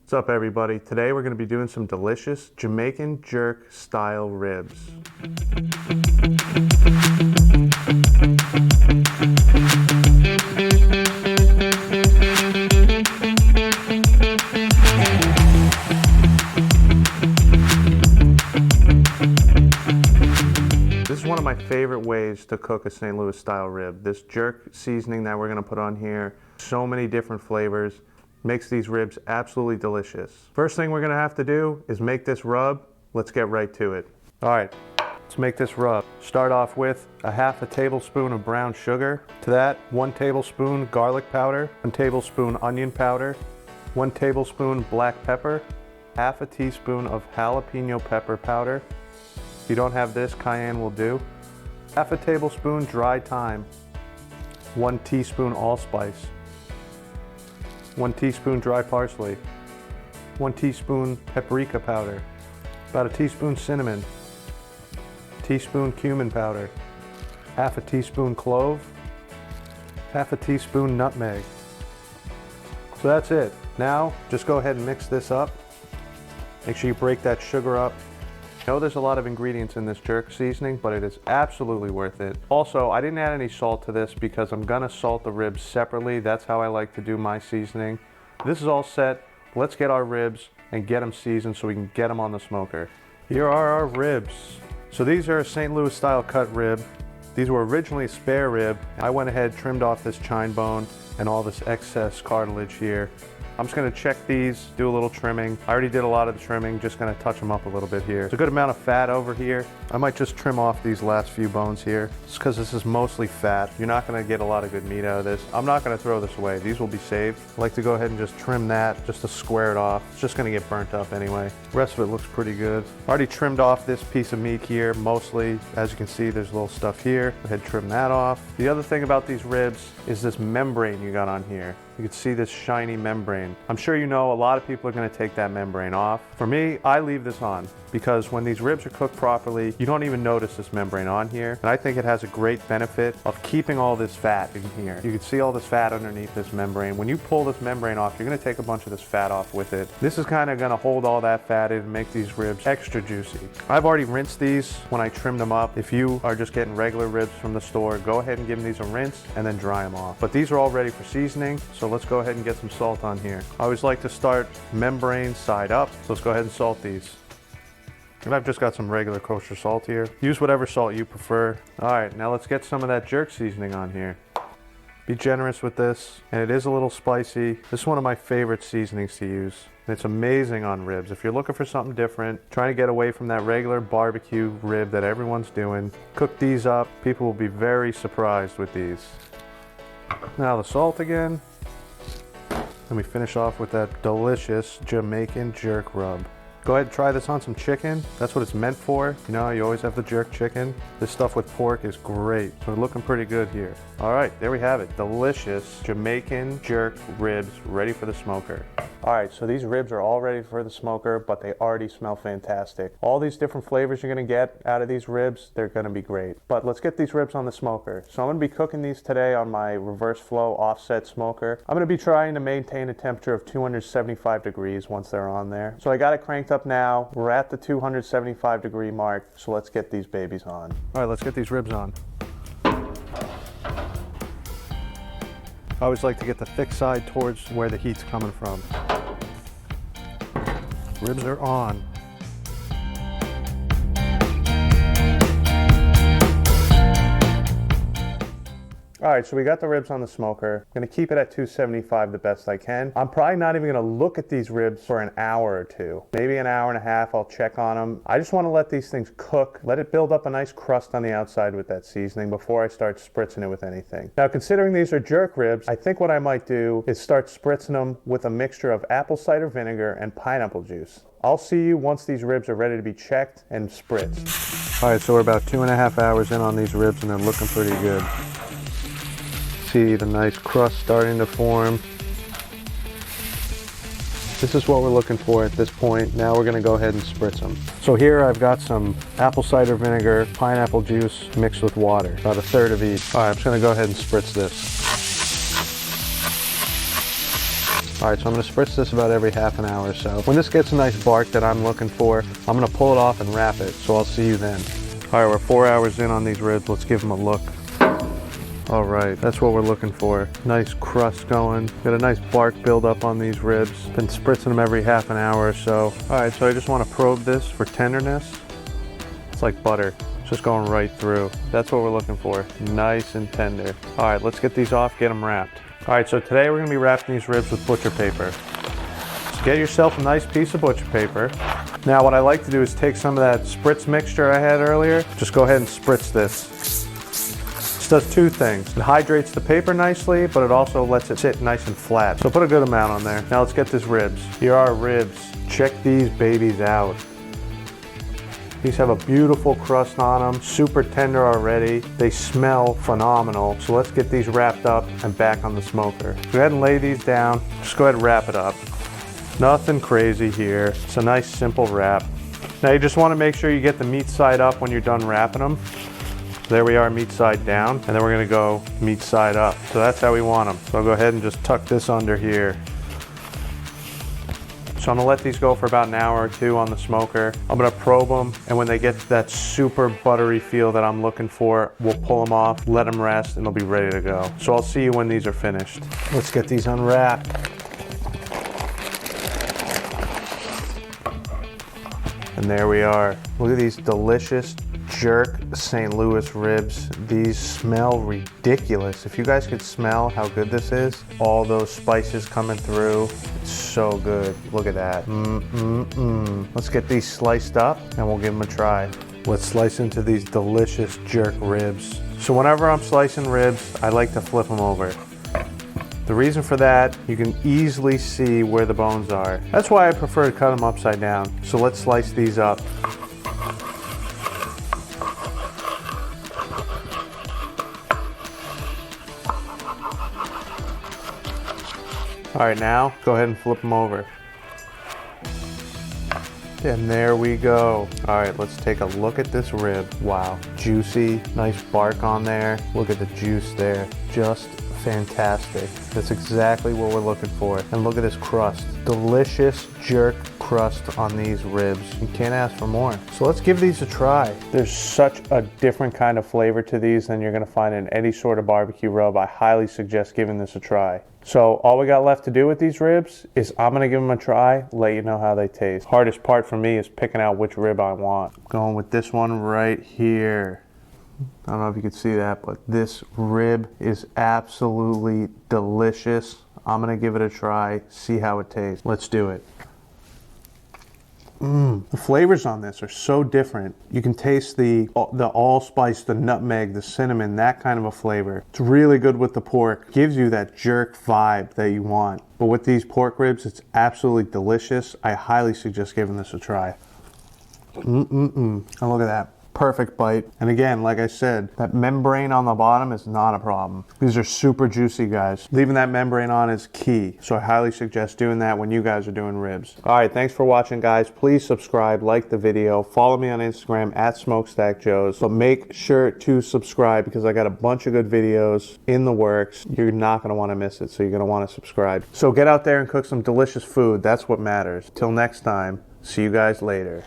What's up, everybody? Today we're going to be doing some delicious Jamaican jerk style ribs. This is one of my favorite ways to cook a St. Louis style rib. This jerk seasoning that we're going to put on here, so many different flavors, makes these ribs absolutely delicious. First thing we're going to have to do is make this rub. Let's get right to it. All right, let's make this rub. Start off with a half a tablespoon of brown sugar. To that, 1 tablespoon garlic powder, 1 tablespoon onion powder, 1 tablespoon black pepper, half a teaspoon of jalapeno pepper powder. If you don't have this, cayenne will do. Half a tablespoon dry thyme, 1 teaspoon allspice, 1 teaspoon dry parsley, 1 teaspoon paprika powder, about a teaspoon cinnamon, teaspoon cumin powder, half a teaspoon clove, half a teaspoon nutmeg. So that's it. Now just go ahead and mix this up. Make sure you break that sugar up. I know there's a lot of ingredients in this jerk seasoning, but it is absolutely worth it. Also, I didn't add any salt to this because I'm gonna salt the ribs separately. That's how I like to do my seasoning. This is all set. Let's get our ribs and get them seasoned so we can get them on the smoker. Here are our ribs. So these are a St. Louis style cut rib. These were originally a spare rib. I went ahead, trimmed off this chine bone and all this excess cartilage here. I'm just gonna check these, do a little trimming. I already did a lot of the trimming, just gonna touch them up a little bit here. There's a good amount of fat over here. I might just trim off these last few bones here, just because this is mostly fat. You're not gonna get a lot of good meat out of this. I'm not gonna throw this away. These will be saved. I like to go ahead and just trim that, just to square it off. It's just gonna get burnt up anyway. The rest of it looks pretty good. I already trimmed off this piece of meat here, mostly. As you can see, there's a little stuff here. Go ahead and trim that off. The other thing about these ribs is this membrane you got on here. You can see this shiny membrane. I'm sure you know a lot of people are gonna take that membrane off. For me, I leave this on because when these ribs are cooked properly, you don't even notice this membrane on here. And I think it has a great benefit of keeping all this fat in here. You can see all this fat underneath this membrane. When you pull this membrane off, you're gonna take a bunch of this fat off with it. This is kind of gonna hold all that fat in and make these ribs extra juicy. I've already rinsed these when I trimmed them up. If you are just getting regular ribs from the store, go ahead and give them these a rinse and then dry them off. But these are all ready for seasoning. So let's go ahead and get some salt on here. I always like to start membrane side up. So let's go ahead and salt these. And I've just got some regular kosher salt here. Use whatever salt you prefer. All right, now let's get some of that jerk seasoning on here. Be generous with this, and it is a little spicy. This is one of my favorite seasonings to use. And it's amazing on ribs. If you're looking for something different, trying to get away from that regular barbecue rib that everyone's doing, cook these up. People will be very surprised with these. Now the salt again. And we finish off with that delicious Jamaican jerk rub. Go ahead and try this on some chicken. That's what it's meant for. You know, you always have the jerk chicken. This stuff with pork is great. So we're looking pretty good here. All right, there we have it. Delicious Jamaican jerk ribs ready for the smoker. All right, so these ribs are all ready for the smoker, but they already smell fantastic. All these different flavors you're gonna get out of these ribs, they're gonna be great. But let's get these ribs on the smoker. So I'm gonna be cooking these today on my reverse flow offset smoker. I'm gonna be trying to maintain a temperature of 275 degrees once they're on there. So I got it cranked up now. We're at the 275 degree mark, so let's get these babies on. All right, let's get these ribs on. I always like to get the thick side towards where the heat's coming from. Ribs are on. All right, so we got the ribs on the smoker. I'm gonna keep it at 275 the best I can. I'm probably not even gonna look at these ribs for an hour or two. Maybe an hour and a half, I'll check on them. I just wanna let these things cook, let it build up a nice crust on the outside with that seasoning before I start spritzing it with anything. Now, considering these are jerk ribs, I think what I might do is start spritzing them with a mixture of apple cider vinegar and pineapple juice. I'll see you once these ribs are ready to be checked and spritzed. All right, so we're about 2.5 hours in on these ribs and they're looking pretty good. See the nice crust starting to form. This is what we're looking for at this point. Now we're gonna go ahead and spritz them. So here I've got some apple cider vinegar, pineapple juice mixed with water, about 1/3 of each. All right, I'm just gonna go ahead and spritz this. All right, so I'm gonna spritz this about every half an hour or so. When this gets a nice bark that I'm looking for, I'm gonna pull it off and wrap it, so I'll see you then. All right, we're 4 hours in on these ribs. Let's give them a look. All right, that's what we're looking for. Nice crust going. Got a nice bark buildup on these ribs. Been spritzing them every half an hour or so. All right, so I just wanna probe this for tenderness. It's like butter. It's just going right through. That's what we're looking for. Nice and tender. All right, let's get these off, get them wrapped. All right, so today we're gonna be wrapping these ribs with butcher paper. So get yourself a nice piece of butcher paper. Now what I like to do is take some of that spritz mixture I had earlier. Just go ahead and spritz this. This does two things. It hydrates the paper nicely, but it also lets it sit nice and flat. So put a good amount on there. Now let's get this ribs. Here are ribs. Check these babies out. These have a beautiful crust on them, super tender already. They smell phenomenal. So let's get these wrapped up and back on the smoker. Go ahead and lay these down. Just go ahead and wrap it up. Nothing crazy here. It's a nice simple wrap. Now you just want to make sure you get the meat side up when you're done wrapping them. There we are, meat side down, and then we're gonna go meat side up. So that's how we want them. So I'll go ahead and just tuck this under here. So I'm gonna let these go for about an hour or two on the smoker. I'm gonna probe them, and when they get that super buttery feel that I'm looking for, we'll pull them off, let them rest, and they'll be ready to go. So I'll see you when these are finished. Let's get these unwrapped. And there we are. Look at these delicious jerk St. Louis ribs. These smell ridiculous. If you guys could smell how good this is, all those spices coming through, it's so good. Look at that. Let's get these sliced up and we'll give them a try. Let's slice into these delicious jerk ribs. So whenever I'm slicing ribs, I like to flip them over. The reason for that, you can easily see where the bones are. That's why I prefer to cut them upside down. So let's slice these up. All right, now go ahead and flip them over. And there we go. All right, let's take a look at this rib. Wow, juicy, nice bark on there. Look at the juice there, just fantastic. That's exactly what we're looking for. And look at this crust. Delicious jerk crust on these ribs. You can't ask for more. So let's give these a try. There's such a different kind of flavor to these than you're gonna find in any sort of barbecue rub. I highly suggest giving this a try. So all we got left to do with these ribs is I'm gonna give them a try, let you know how they taste. Hardest part for me is picking out which rib I want. Going with this one right here. I don't know if you can see that, but this rib is absolutely delicious. I'm gonna give it a try, see how it tastes. Let's do it. The flavors on this are so different. You can taste the allspice, the nutmeg, the cinnamon, that kind of a flavor. It's really good with the pork. Gives you that jerk vibe that you want. But with these pork ribs, it's absolutely delicious. I highly suggest giving this a try. And look at that. Perfect bite. And again, like I said, that membrane on the bottom is not a problem. These are super juicy, guys. Leaving that membrane on is key. So I highly suggest doing that when you guys are doing ribs. All right, thanks for watching, guys. Please subscribe, like the video, follow me on Instagram at Smokestack Joes. But make sure to subscribe because I got a bunch of good videos in the works. You're not gonna wanna miss it, so you're gonna wanna subscribe. So get out there and cook some delicious food. That's what matters. Till next time, see you guys later.